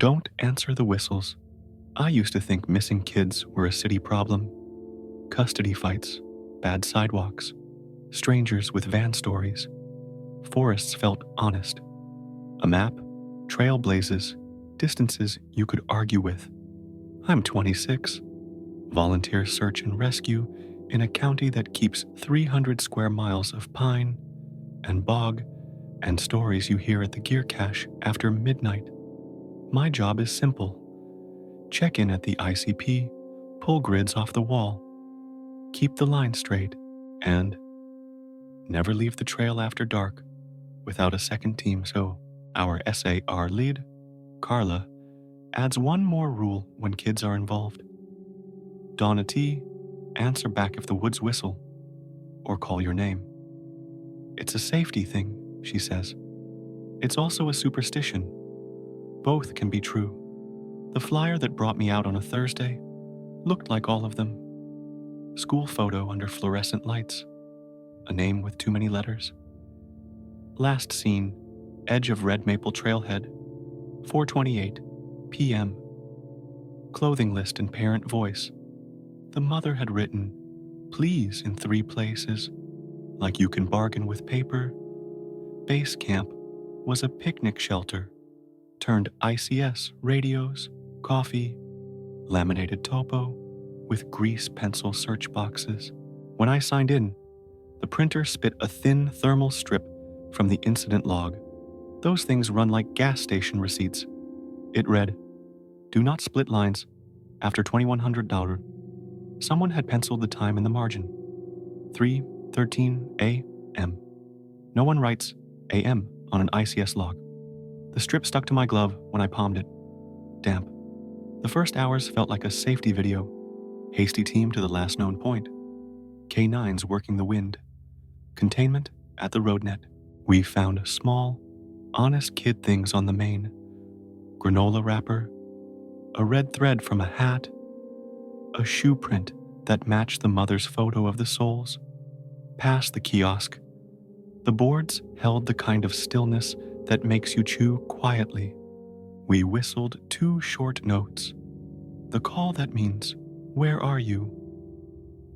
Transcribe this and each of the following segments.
Don't answer the whistles. I used to think missing kids were a city problem. Custody fights, bad sidewalks, strangers with van stories. Forests felt honest. A map, trail blazes, distances you could argue with. I'm 26. Volunteer search and rescue in a county that keeps 300 square miles of pine and bog and stories you hear at the gear cache after midnight. My job is simple. Check in at the ICP, pull grids off the wall, keep the line straight, and never leave the trail after dark without a second team. So our SAR lead, Carla, adds one more rule when kids are involved. Don T, answer back if the woods whistle, or call your name. It's a safety thing, she says. It's also a superstition. Both can be true. The flyer that brought me out on a Thursday looked like all of them. School photo under fluorescent lights. A name with too many letters. Last seen, edge of Red Maple Trailhead, 4:28 p.m. Clothing list in parent voice. The mother had written, please in 3 places, like you can bargain with paper. Base camp was a picnic shelter, turned ICS radios, coffee, laminated topo, with grease pencil search boxes. When I signed in, the printer spit a thin thermal strip from the incident log. Those things run like gas station receipts. It read, do not split lines after $2,100. Someone had penciled the time in the margin. 3:13 a.m. No one writes a.m. on an ICS log. The strip stuck to my glove when I palmed it. Damp. The first hours felt like a safety video. Hasty team to the last known point. K9s working the wind. Containment at the road net. We found small, honest kid things on the main. Granola wrapper, a red thread from a hat, a shoe print that matched the mother's photo of the soles. Past the kiosk, the boards held the kind of stillness that makes you chew quietly. We whistled 2 short notes, the call that means, where are you?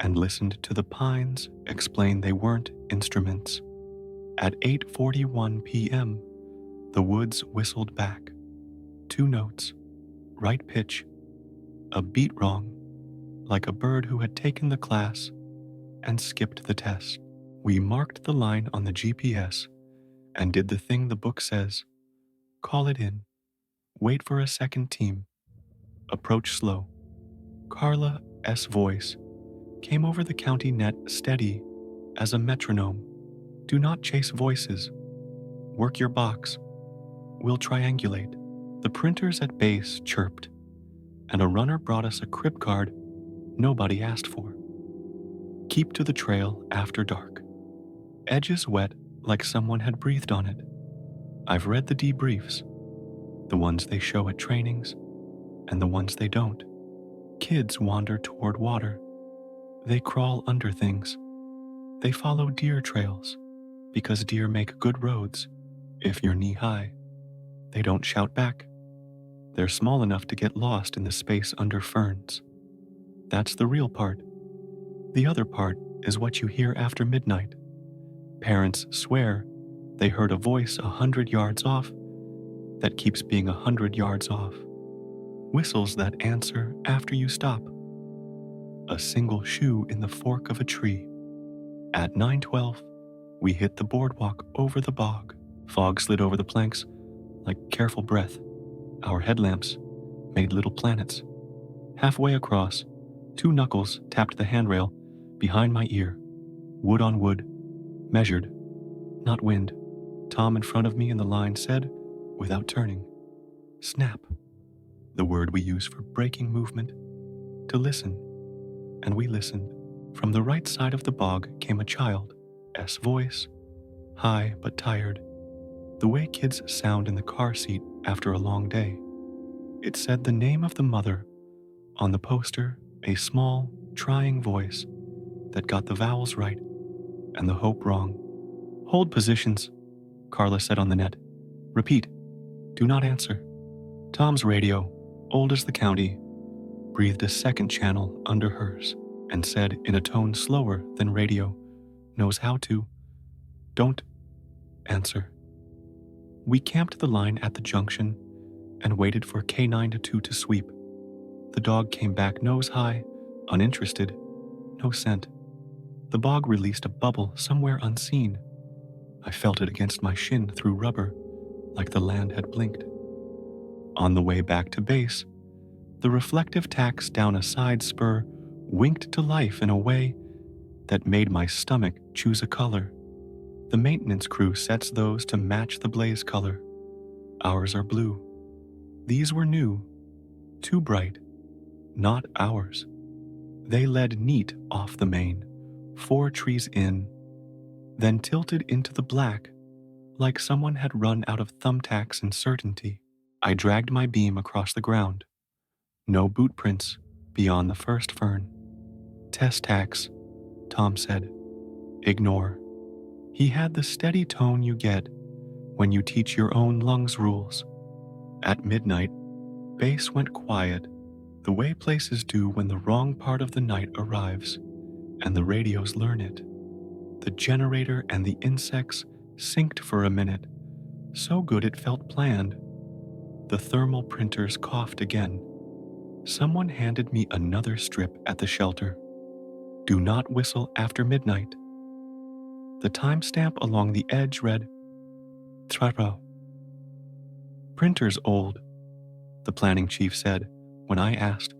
And listened to the pines explain they weren't instruments. At 8:41 p.m., the woods whistled back. 2 notes, right pitch, a beat wrong, like a bird who had taken the class and skipped the test. We marked the line on the GPS and did the thing the book says. Call it in. Wait for a second team. Approach slow. Carla S. voice came over the county net steady as a metronome. Do not chase voices. Work your box. We'll triangulate. The printers at base chirped, and a runner brought us a crib card nobody asked for. Keep to the trail after dark. Edges wet like someone had breathed on it. I've read the debriefs, the ones they show at trainings, and the ones they don't. Kids wander toward water. They crawl under things. They follow deer trails, because deer make good roads if you're knee-high. They don't shout back. They're small enough to get lost in the space under ferns. That's the real part. The other part is what you hear after midnight. Parents swear they heard a voice 100 yards off that keeps being 100 yards off. Whistles that answer after you stop. A single shoe in the fork of a tree. At 9:12, we hit the boardwalk over the bog. Fog slid over the planks like careful breath. Our headlamps made little planets. Halfway across, 2 knuckles tapped the handrail behind my ear. Wood on wood, measured, not wind. Tom in front of me in the line said, without turning, snap, the word we use for breaking movement, to listen. And we listened. From the right side of the bog came a child, S voice, high but tired, the way kids sound in the car seat after a long day. It said the name of the mother. On the poster, a small, trying voice that got the vowels right and the hope wrong. Hold positions, Carla said on the net. Repeat, do not answer. Tom's radio, old as the county, breathed a second channel under hers and said in a tone slower than radio knows how to, "Don't answer." We camped the line at the junction and waited for K9-2 to sweep. The dog came back nose high, uninterested, no scent. The bog released a bubble somewhere unseen. I felt it against my shin through rubber, like the land had blinked. On the way back to base, the reflective tacks down a side spur winked to life in a way that made my stomach choose a color. The maintenance crew sets those to match the blaze color. Ours are blue. These were new, too bright, not ours. They led neat off the main, 4 trees in, then tilted into the black, like someone had run out of thumbtacks in certainty. I dragged my beam across the ground. No boot prints beyond the first fern. "Test tacks," Tom said. "Ignore." He had the steady tone you get when you teach your own lungs rules. At midnight, base went quiet, the way places do when the wrong part of the night arrives, and the radios learn it. The generator and the insects synced for a minute, so good it felt planned. The thermal printers coughed again. Someone handed me another strip at the shelter. "Do not whistle after midnight." The timestamp along the edge read, "Traro." "Printer's old," the planning chief said when I asked.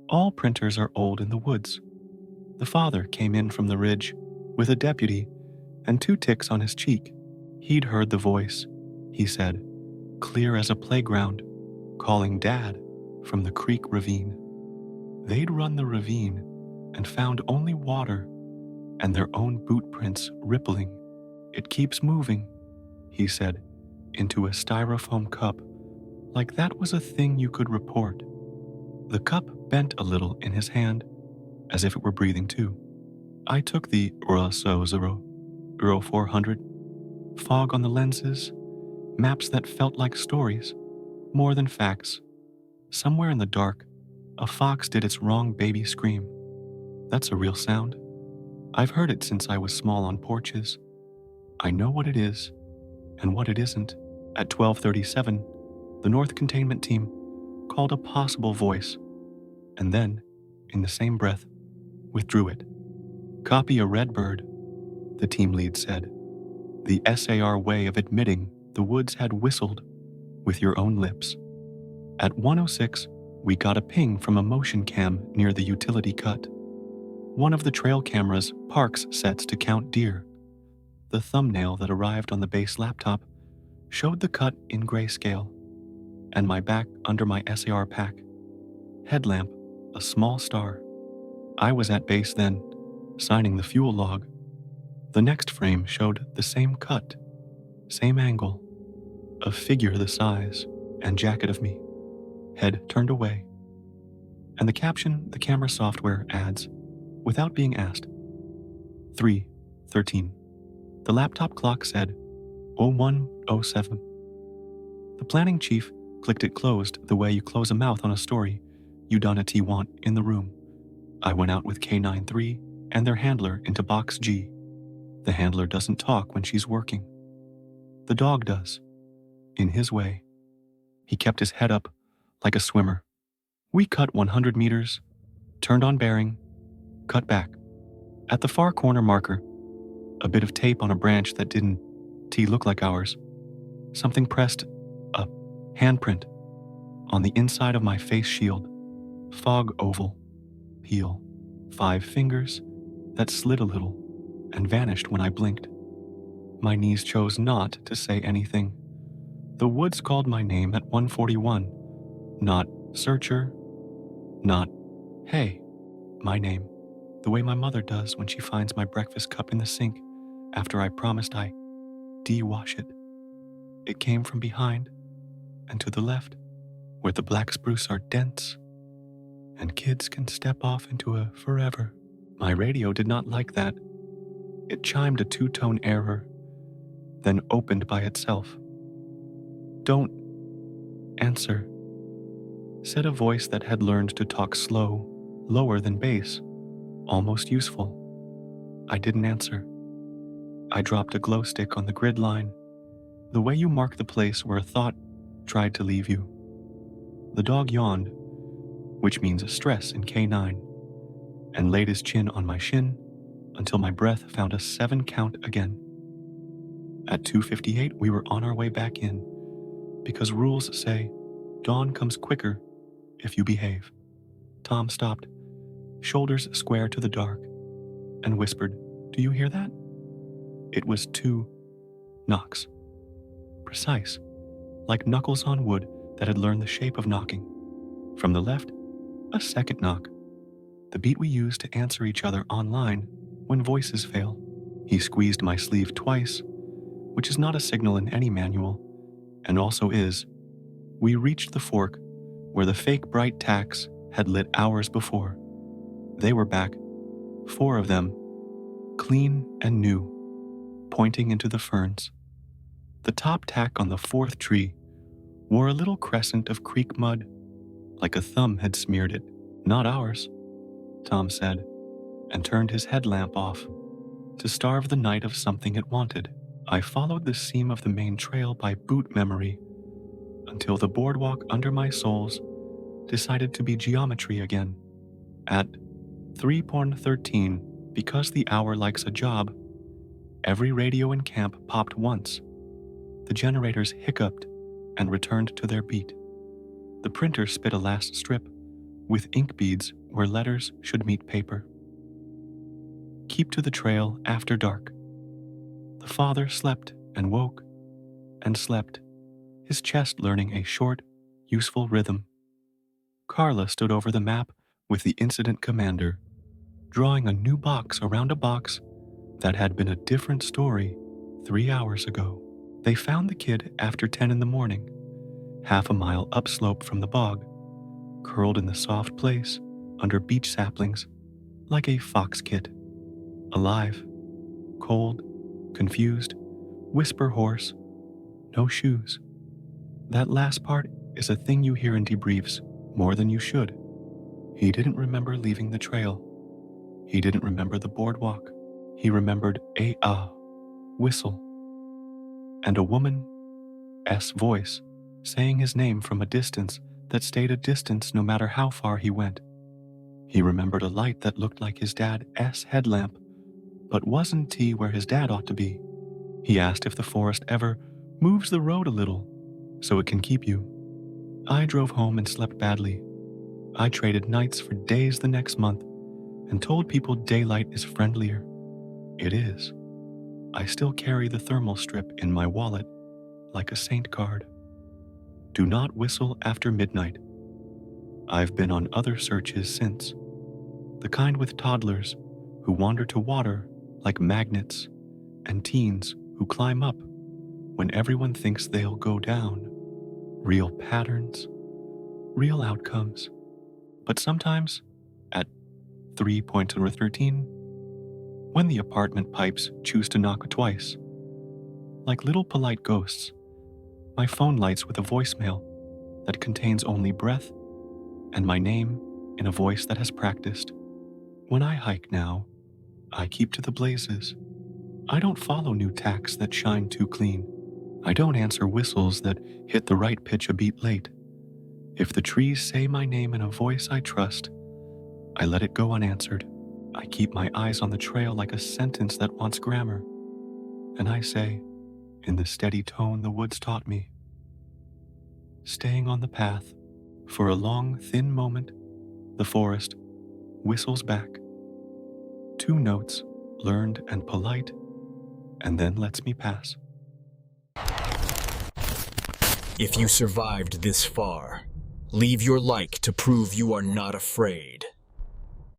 "All printers are old in the woods." The father came in from the ridge with a deputy and 2 ticks on his cheek. He'd heard the voice, he said, clear as a playground, calling Dad from the creek ravine. They'd run the ravine and found only water and their own boot prints rippling. "It keeps moving," he said, into a styrofoam cup, like that was a thing you could report. The cup bent a little in his hand, as if it were breathing too. I took the Euro 400, fog on the lenses, maps that felt like stories, more than facts. Somewhere in the dark, a fox did its wrong baby scream. That's a real sound. I've heard it since I was small on porches. I know what it is and what it isn't. At 12:37, the North Containment Team called a possible voice, and then, in the same breath, withdrew it. "Copy a red bird," the team lead said. The SAR way of admitting the woods had whistled with your own lips. At 1:06, we got a ping from a motion cam near the utility cut. One of the trail camera's Parks sets to count deer. The thumbnail that arrived on the base laptop showed the cut in grayscale, and my back under my SAR pack. Headlamp, a small star. I was at base then, signing the fuel log. The next frame showed the same cut, same angle, a figure the size and jacket of me, head turned away. And the caption the camera software adds, without being asked, 3:13. The laptop clock said 01:07. The planning chief clicked it closed the way you close a mouth on a story you done a want in the room. I went out with K93 and their handler into box G. The handler doesn't talk when she's working. The dog does, in his way. He kept his head up like a swimmer. We cut 100 meters, turned on bearing, cut back. At the far corner marker, a bit of tape on a branch that didn't look like ours. Something pressed, a handprint, on the inside of my face shield. Fog oval, heel, 5 fingers that slid a little and vanished when I blinked. My knees chose not to say anything. The woods called my name at 1:41, not searcher, not hey, my name, the way my mother does when she finds my breakfast cup in the sink after I promised I de-wash it. It came from behind and to the left, where the black spruce are dense and kids can step off into a forever. My radio did not like that. It chimed a 2-tone error, then opened by itself. Don't "Answer," said a voice that had learned to talk slow, lower than bass, almost useful. I didn't answer. I dropped a glow stick on the grid line, the way you mark the place where a thought tried to leave you. The dog yawned, which means a stress in K9, and laid his chin on my shin until my breath found a 7 count again. At 2:58, we were on our way back in, because rules say dawn comes quicker if you behave. Tom stopped, shoulders square to the dark, and whispered, "Do you hear that?" It was 2 knocks. Precise, like knuckles on wood that had learned the shape of knocking. From the left, a second knock, the beat we use to answer each other online when voices fail. He squeezed my sleeve twice, which is not a signal in any manual, and also is. We reached the fork where the fake bright tacks had lit hours before. They were back, 4 of them, clean and new, pointing into the ferns. The top tack on the 4th tree wore a little crescent of creek mud, like a thumb had smeared it. "Not ours," Tom said, and turned his headlamp off to starve the night of something it wanted. I followed the seam of the main trail by boot memory until the boardwalk under my soles decided to be geometry again. At 3:13, because the hour likes a job, every radio in camp popped once. The generators hiccuped and returned to their beat. The printer spit a last strip with ink beads where letters should meet paper. Keep to the trail after dark. The father slept and woke and slept, his chest learning a short, useful rhythm. Carla stood over the map with the incident commander, drawing a new box around a box that had been a different story 3 hours ago. They found the kid after 10 in the morning, half a mile upslope from the bog, curled in the soft place under beech saplings like a fox kit. Alive, cold, confused, whisper hoarse, no shoes. That last part is a thing you hear in debriefs more than you should. He didn't remember leaving the trail. He didn't remember the boardwalk. He remembered a whistle, and a woman's voice saying his name from a distance that stayed a distance no matter how far he went. He remembered a light that looked like his dad's headlamp, but wasn't T where his dad ought to be. He asked if the forest ever moves the road a little so it can keep you. I drove home and slept badly. I traded nights for days the next month and told people daylight is friendlier. It is. I still carry the thermal strip in my wallet like a saint card. Do not whistle after midnight. I've been on other searches since. The kind with toddlers who wander to water like magnets and teens who climb up when everyone thinks they'll go down. Real patterns, real outcomes. But sometimes, at 3:13, when the apartment pipes choose to knock twice, like little polite ghosts, my phone lights with a voicemail that contains only breath and my name in a voice that has practiced. When I hike now, I keep to the blazes. I don't follow new tacks that shine too clean. I don't answer whistles that hit the right pitch a beat late. If the trees say my name in a voice I trust, I let it go unanswered. I keep my eyes on the trail like a sentence that wants grammar. And I say, in the steady tone the woods taught me, staying on the path, for a long, thin moment, the forest whistles back. 2 notes, learned and polite, and then lets me pass. If you survived this far, leave your like to prove you are not afraid.